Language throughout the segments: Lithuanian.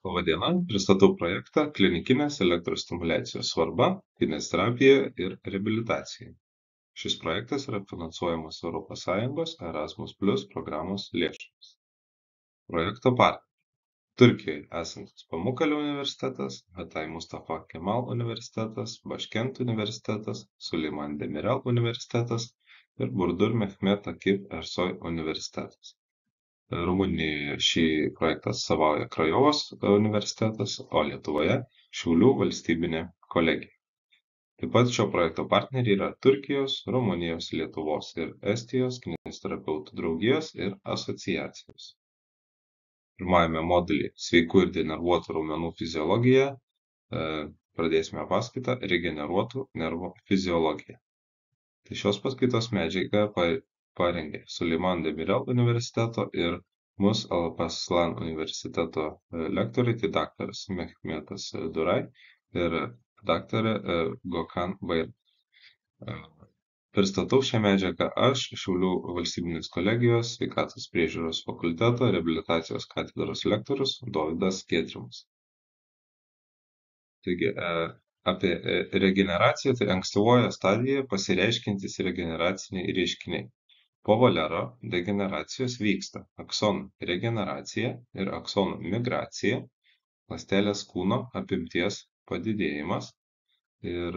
Labą dieną, pristatau projektą klinikinės elektrostimuliacijos svarba kineziterapija ir reabilitacija. Šis projektas yra finansuojamas ES Erasmus+ programos lėšomis. Projekto partneriai: Turkijoje esantis Pamukkale universitetas, Hatay Mustafa Kemal universitetas, Baškent universitetas, Suleiman Demirel universitetas ir Burdur Mehmet Akif Ersoy universitetas. Rumunijoje šį projektą atstovauja Krajovos universitetas, o Lietuvoje Šiaulių valstybinė kolegija. Taip pat šio projekto partneriai yra Turkijos, Rumunijos, Lietuvos ir Estijos kineziterapeutų draugijos ir asociacijos. Pirmajame modulyje sveikų ir denervuotų raumenų fiziologija pradėsime paskaitą regeneruotų nervų fiziologija. Tai šios paskaitos medžiagą parengė Suleiman Demirel universiteto ir Mus Alparslan universiteto lektoriai, tai daktaras Mehmetas Duray ir daktarė Gökhan Bayram. Pristatau šią medžiagą aš, Šiaulių valstybinės kolegijos sveikatos priežiūros fakulteto reabilitacijos katedros lektorius Dovydas Giedrimas. Taigi, apie regeneraciją, tai ankstyvoje stadijoje pasireiškiantys regeneraciniai reiškiniai. Po Valero degeneracijos vyksta aksonų regeneracija ir aksonų migracija, ląstelės kūno apimties padidėjimas ir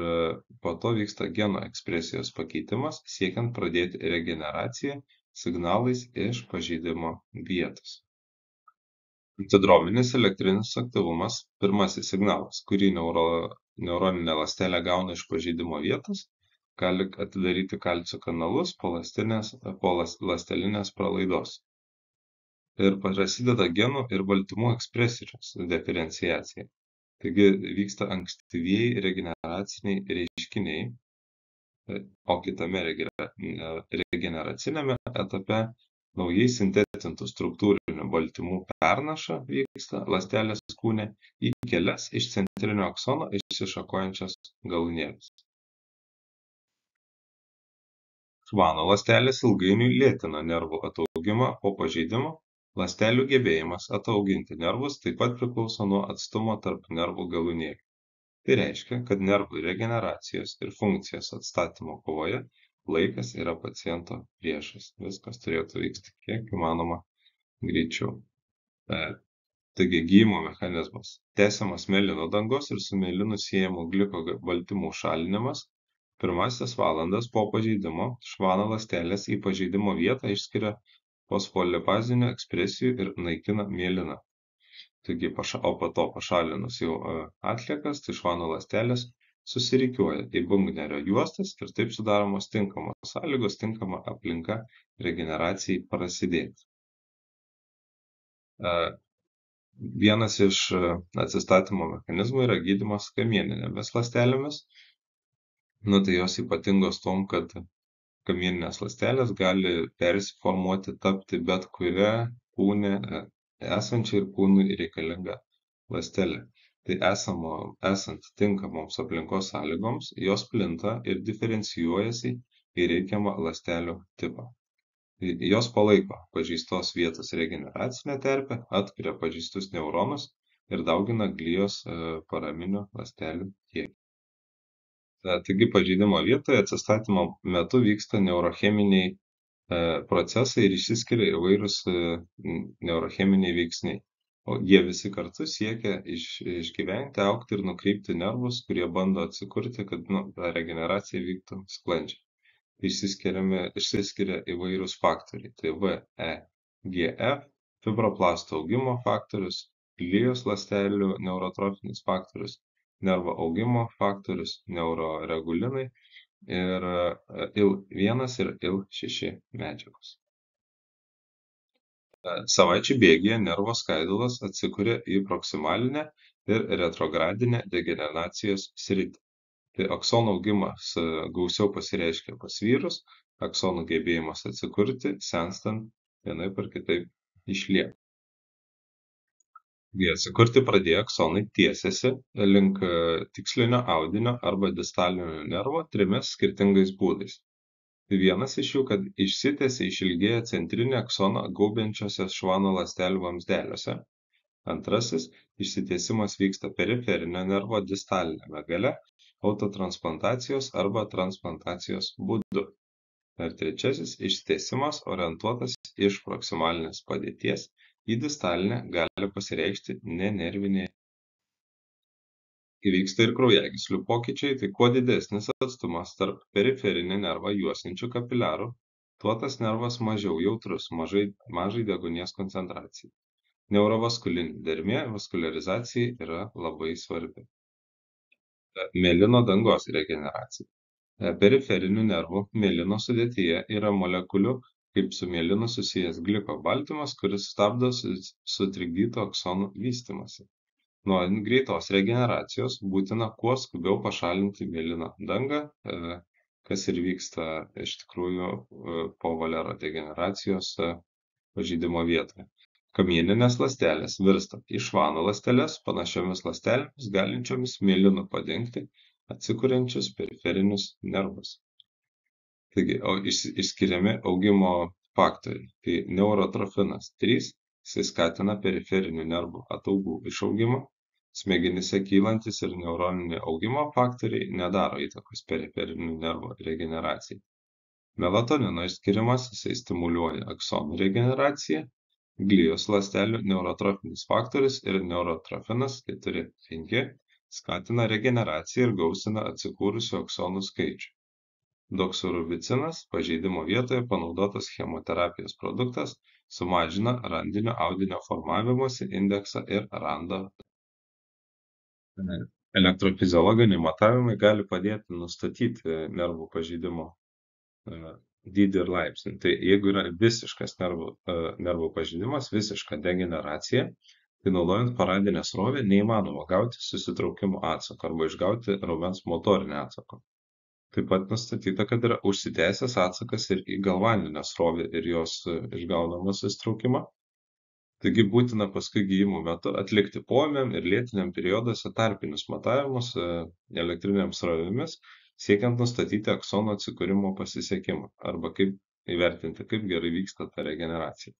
po to vyksta geno ekspresijos pakeitimas, siekiant pradėti regeneraciją signalais iš pažeidimo vietos. Antidrominis elektrinis aktyvumas – pirmasis signalas, kurį neuroninė ląstelė gauna iš pažeidimo vietos, gali atidaryti kalcio kanalus po ląstelinės pralaidos. Ir prasideda genų ir baltymų ekspresijos diferenciacija. Taigi vyksta ankstyvieji regeneraciniai reiškiniai, o kitame regeneraciniame etape naujai sintetintų struktūrinių baltymų pernaša vyksta ląstelės kūne į kelias iš centrinio aksono išsišakojančias galūnėles. Švano ląstelės ilgainiui lėtina nervų ataugimą po pažeidimo. Ląstelių gebėjimas atauginti nervus taip pat priklauso nuo atstumo tarp nervų galūnėlių. Tai reiškia, kad nervų regeneracijos ir funkcijos atstatymo kovoje laikas yra paciento priešas. Viskas turėtų vykti kiek įmanoma greičiau. Taigi, gydymo mechanizmas. Tęsiamas mielino dangos ir su mielinu siejamų glikobaltymų šalinimas. Pirmasis valandas po pažeidimo švano ląstelės į pažeidimo vietą išskiria fosfolipazinių ekspresijų ir naikina mieliną. Taigi, o po to pašalinus jau atliekas, tai švano ląstelės susirikiuoja į Bungnerio juostas ir taip sudaromos tinkamos sąlygos, tinkama aplinka regeneracijai prasidėti. Vienas iš atsistatymo mechanizmų yra gydymas kamieninėmis ląstelėmis. Tai jos ypatingos tom, kad kamieninės ląstelės gali persiformuoti, tapti bet kuria kūne esančia ir kūnui reikalinga ląstelė. Tai esant tinkamoms aplinkos sąlygoms, jos plinta ir diferencijuojasi į reikiamą ląstelių tipą. Jos palaiko pažeistos vietos regeneracinę terpę, atkuria pažeistus neuronus ir daugina glijos paraminių ląstelių kiekį. Taigi pažeidimo vietoje atsistatymo metu vyksta neurocheminiai procesai ir išsiskiria įvairūs neurocheminiai veiksniai. O jie visi kartu siekia išgyventi, augti ir nukreipti nervus, kurie bando atsikurti, kad ta regeneracija vyktų sklandžiai. Išsiskiria įvairūs faktoriai. Tai VEGF, fibroblastų augimo faktorius, glijos ląstelių neurotrofinis faktorius, nervo augimo faktorius, neuroregulinai ir IL-1 ir IL-6 medžiagos. Savaičių bėgyje nervo skaidulos atsikuria į proksimalinę ir retrogradinę degeneracijos sritį. Tai aksonų augimas gausiau pasireiškia pas vyrus, aksonų gebėjimas atsikurti, senstant vienaip ar kitaip išlieka. Atsikurti pradėję aksonai tiesiasi link tikslinio audinio arba distalinio nervo trimis skirtingais būdais. Vienas iš jų, kad išsitęsia, išilgėja centrinį aksoną gaubiančiose švano ląstelių vamzdeliuose. Antrasis išsitiesimas vyksta periferinio nervo distaliniame gale autotransplantacijos arba transplantacijos būdu. Ir trečiasis išsitiesimas orientuotas iš proksimalinės padėties į distalinę gali pasireikšti nenervinėje. Įvyksta ir kraujagyslių pokyčiai, tai kuo didesnis atstumas tarp periferinį nervą juosiančių kapiliarų, tuo tas nervas mažiau jautrus mažai deguonies koncentracijai. Neurovaskulinė dermė vaskuliarizacijai yra labai svarbi. Mielino dangos regeneracija. Periferinių nervų mielino sudėtyje yra molekulių kaip su mielinu susijęs glikobaltymas, kuris stabdo sutrikdyto aksonų vystymąsi. Norint greitos regeneracijos, būtina kuo skubiau pašalinti mielino dangą, kas ir vyksta iš tikrųjų po valerodegeneracijos pažeidimo vietoje. Kamieninės ląstelės virsta į švano ląsteles panašiomis ląstelėmis galinčiomis mielinu padengti atsikuriančius periferinius nervus. Taigi, išskiriami augimo faktoriai. Tai neurotrofinas 3, jisai skatina periferinių nervų ataugų išaugimą. Smegenyse kylantis ir neuroninio augimo faktoriai nedaro įtakos periferinių nervų regeneracijai. Melatonino išskirimas, jisai stimuliuoja aksonų regeneraciją. Glijos ląstelių neurotrofinis faktorius ir neurotrofinas 4,5 skatina regeneraciją ir gausina atsikūrusių aksonų skaičių. Doksorubicinas pažeidimo vietoje panaudotas chemoterapijos produktas sumažina randinio audinio formavimosi indeksą ir rando. Elektrofiziologiniai matavimai gali padėti nustatyti nervų pažeidimo dydį ir laipsnį. Tai jeigu yra visiškas nervų pažeidimas, visiška degeneracija, tai naudojant paradinę srovę neįmanoma gauti susitraukimo atsako arba išgauti raumens motorinį atsaką. Taip pat nustatyta, kad yra užsitęsęs atsakas ir į galvaninę srovę ir jos išgaunamą susitraukimą. Taigi būtina paskui gijimo metu atlikti poėmiam ir lėtiniam perioduose tarpinius matavimus elektrinėms srovėmis, siekiant nustatyti aksono atsikūrimo pasisekimą arba kaip įvertinti, kaip gerai vyksta ta regeneracija.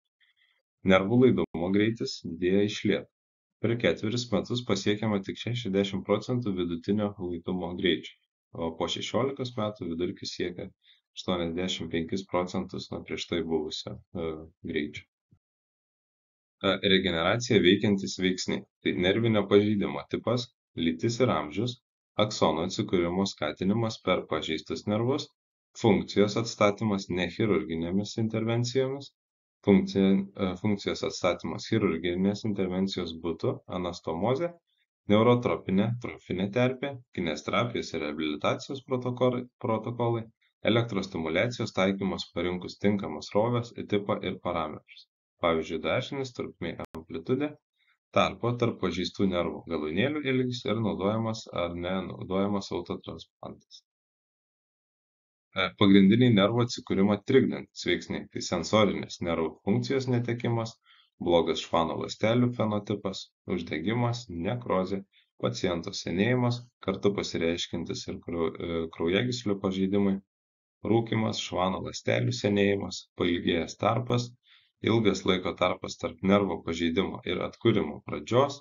Nervų laidumo greitis didėja iš lėto. Per 4 metus pasiekiama tik 60% vidutinio laidumo greičio, o po 16 metų vidurkis siekia 85% nuo prieš tai buvusio greičio. Regeneracija veikiantys veiksniai. Tai nervinio pažeidimo tipas, lytis ir amžius, aksono atsikūrimo skatinimas per pažeistus nervus, funkcijos atstatymas nechirurginėmis intervencijomis, funkcijos atstatymas chirurginės intervencijos būdu, anastomozė, neurotropinė, trofinė terpė, kinesterapijos ir reabilitacijos protokolai, elektrostimuliacijos taikymas parinkus tinkamas srovės, tipą ir parametrus. Pavyzdžiui, dažnis, trukmė, amplitudė, tarpo tarp pažeistų nervų galūnėlių ilgis ir naudojamas ar nenaudojamas autotransplantas. Pagrindiniai nervų atsikūrimą trikdantys veiksniai - tai sensorinės nervų funkcijos netekimas, blogas švano ląstelių fenotipas, uždegimas, nekrozė, paciento senėjimas, kartu pasireiškiantis ir kraujagyslių pažeidimai, rūkymas, švano ląstelių senėjimas, pailgėjęs tarpas, ilgas laiko tarpas tarp nervo pažeidimo ir atkūrimo pradžios,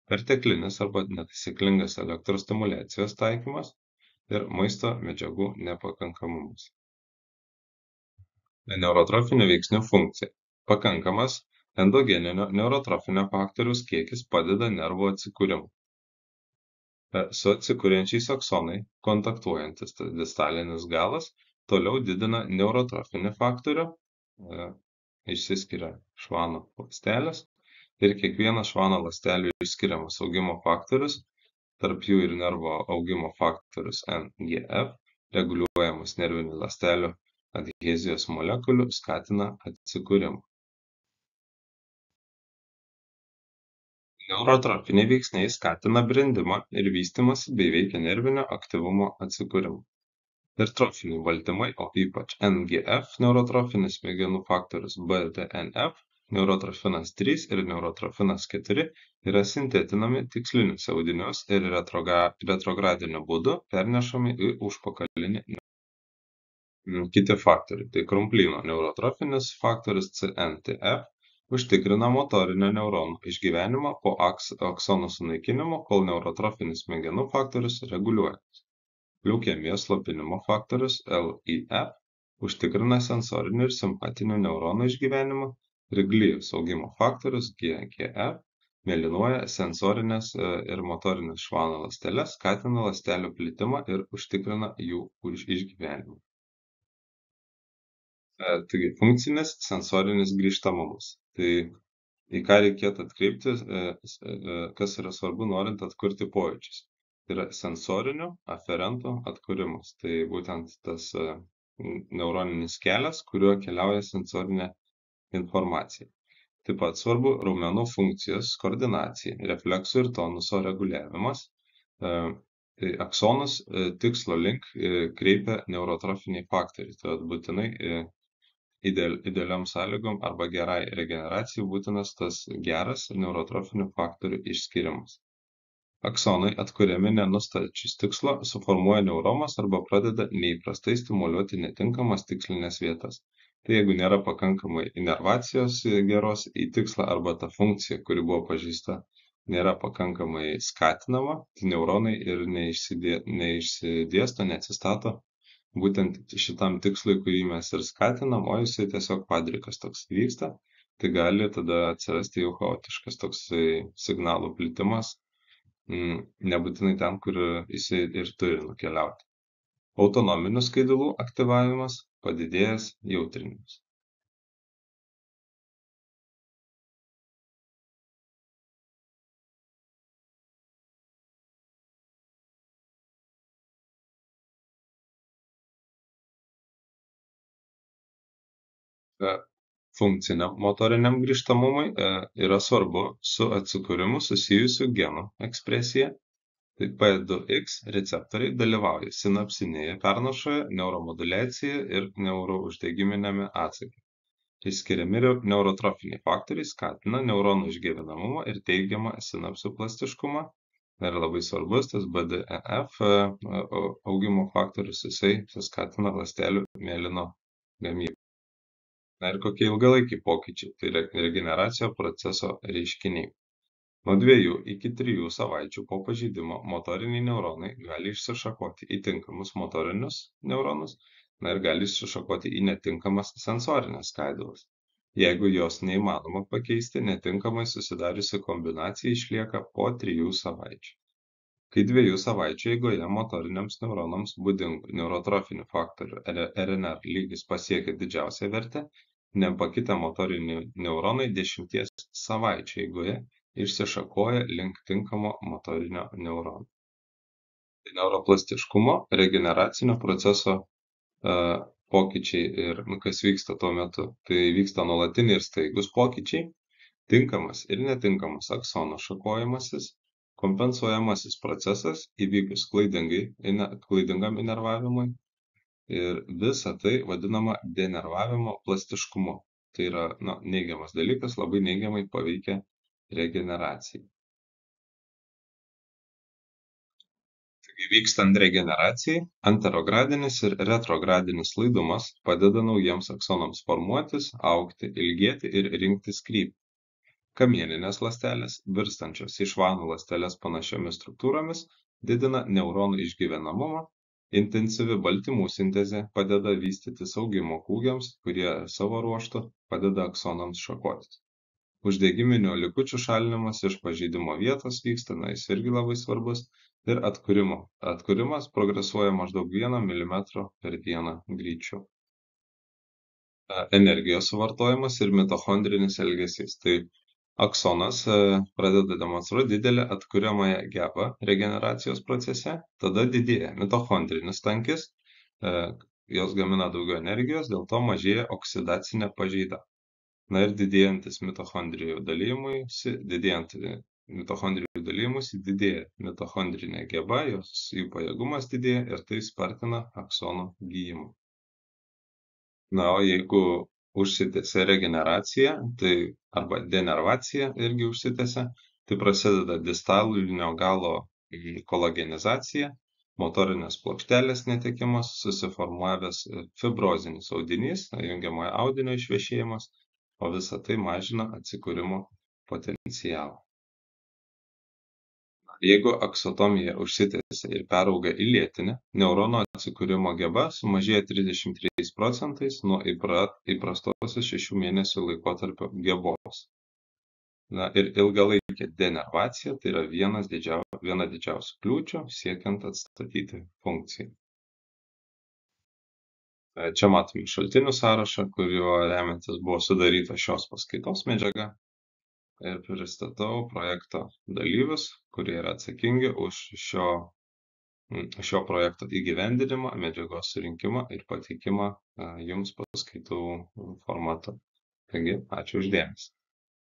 perteklinis arba netaisyklingas elektrostimuliacijos taikymas ir maisto medžiagų nepakankamumas. Neurotrofinių veiksnių funkcija. Pakankamas endogeninio neurotrofinio faktoriaus kiekis padeda nervų atsikūrimui. Su atsikuriančiais aksonai kontaktuojantis distalinis galas toliau didina neurotrofinį faktorių, išsiskiria švano ląstelės ir kiekvienas švano ląstelių išskiriamas augimo faktorius, tarp jų ir nervo augimo faktorius NGF, reguliuojamas nervinių ląstelių adhezijos molekulių, skatina atsikūrimą. Neurotropiniai veiksniai skatina brendimą ir vystymąsi bei veikia nervinio aktyvumo atsikūrimą. Ir trofiniai baltymai, o ypač NGF neurotrofinis smegenų faktorius BDNF, neurotrofinas 3 ir neurotrofinas 4 yra sintetinami tiksliniuose audiniuose ir retrogradiniu būdu pernešami į užpakalinį. Kiti faktoriai - tai krumplyno neurotrofinis faktorius CNTF, Užtikrina motorinio neuronų išgyvenimą po aksonų sunaikinimo, kol neurotrofinis smegenų faktorius reguliuojamas. Leukemijos slopinimo faktorius LIF užtikrina sensorinių ir simpatinių neuronų išgyvenimą ir glijos augimo faktorius GGF mėlynuoja sensorines ir motorines šlauno ląsteles, skatina ląstelių plitimą ir užtikrina jų išgyvenimą. Taigi, funkcinis sensorinis grįžtamumas. Tai į ką reikėtų atkreipti, kas yra svarbu norint atkurti pojūčius. Tai yra sensorinio aferento atkūrimas. Tai būtent tas neuroninis kelias, kuriuo keliauja sensorinė informacija. Taip pat svarbu raumenų funkcijos koordinacija, refleksų ir tonuso reguliavimas. Tai aksonus tikslo link kreipia neurotrofiniai faktoriai. Tai būtinai idealiom sąlygom arba gerai regeneracijai būtinas tas geras neurotrofinių faktorių išskirimas. Aksonai atkuriami nenustačius tikslo, suformuoja neuromas arba pradeda neįprastai stimuliuoti netinkamas tikslinės vietas. Tai jeigu nėra pakankamai inervacijos geros į tikslą arba ta funkcija, kuri buvo pažeista, nėra pakankamai skatinama, tai neuronai ir neišsidėsto, neatsistato būtent šitam tikslui, kurį mes ir skatinam, o jisai tiesiog padrikas toks vyksta, tai gali tada atsirasti jau chaotiškas toksai signalų plitimas, nebūtinai ten, kur jisai ir turi nukeliauti. Autonominių skaidulų aktyvavimas, padidėjęs jautrinimas. Funkciniam motoriniam grįžtamumui yra svarbu su atsikūrimu susijusių genų ekspresija. Tai P2X receptoriai dalyvauja sinapsinėje pernašoje, neuromoduliacijoje ir neurouždegiminiame atsake. Išskiriami neurotrofiniai faktoriai skatina neuronų išgyvenamumą ir teigiamą sinapsių plastiškumą. Ir labai svarbus tas BDNF augimo faktorius, jisai skatina ląstelių mielino gamybą. Na ir kokie ilgalaikiai pokyčiai, tai regeneracijos proceso reiškiniai. Nuo 2 iki 3 savaičių po pažeidimo motoriniai neuronai gali išsišakoti į tinkamus motorinius neuronus, na ir gali išsišakoti į netinkamas sensorinės skaidulas. Jeigu jos neįmanoma pakeisti, netinkamai susidariusi kombinacija išlieka po 3 savaičių. Kai 2 savaičių eigoje motoriniams neuronams būdingų neurotrofinių faktorių RNR lygis pasiekia didžiausią vertę, nepakitę motoriniai neuronai 10 savaičių eigoje išsišakoja link tinkamo motorinio neurono. Tai neuroplastiškumo, regeneracinio proceso pokyčiai ir kas vyksta tuo metu. Tai vyksta nuolatiniai ir staigus pokyčiai, tinkamas ir netinkamas aksonų šakojimasis, kompensuojamasis procesas įvykus klaidingam inervavimui ir visa tai vadinama denervavimo plastiškumu. Tai yra neigiamas dalykas, labai neigiamai paveikia regeneraciją. Taigi vykstant regeneracijai, anterogradinis ir retrogradinis laidumas padeda naujiems aksonams formuotis, augti, ilgėti ir rinktis kryptį. Kamieninės ląstelės, virstančios į švanų ląsteles panašiomis struktūromis, didina neuronų išgyvenamumą, intensyvi baltymų sintezė padeda vystytis augimo kūgiams, kurie savo ruožtu padeda aksonams šakotis. Uždegiminių likučių šalinimas iš pažeidimo vietos vyksta, jis irgi labai svarbus, ir atkūrimo. Atkūrimas progresuoja maždaug 1 mm per dieną greičiu. Energijos suvartojimas ir mitochondrinis elgesys. Tai aksonas pradeda demonstruoti didelę atkuriamąją gebą regeneracijos procese, tada didėja mitochondrinis tankis, jos gamina daugiau energijos, dėl to mažėja oksidacinė pažeida. Na ir didėjant mitochondrijų dalymuisi, didėja mitochondrinė geba, jų pajėgumas didėja ir tai spartina aksonų gijimą. Na, o jeigu užsitęsia regeneracija, tai arba denervacija irgi užsitęsia, tai prasideda distalinio galo kolagenizacija, motorinės plokštelės netekimas, susiformuojęs fibrozinis audinys, jungiamojo audinio išvešėjimas, o visa tai mažina atsikūrimo potencialą. Jeigu aksotomija užsitęsia ir perauga į lėtinę, neurono atsikūrimo geba sumažėja 33% nuo įprastosios 6 mėnesių laikotarpio gebos. Ir ilgalaikė denervacija tai yra viena didžiausių kliūčių siekiant atstatyti funkciją. Čia matome šaltinių sąrašą, kuriuo remiantis buvo sudaryta šios paskaitos medžiaga. Ir pristatau projekto dalyvius, kurie yra atsakingi už šio projekto įgyvendinimą, medžiagos surinkimą ir pateikimą jums paskaitų formatu. Taigi, ačiū už dėmesį.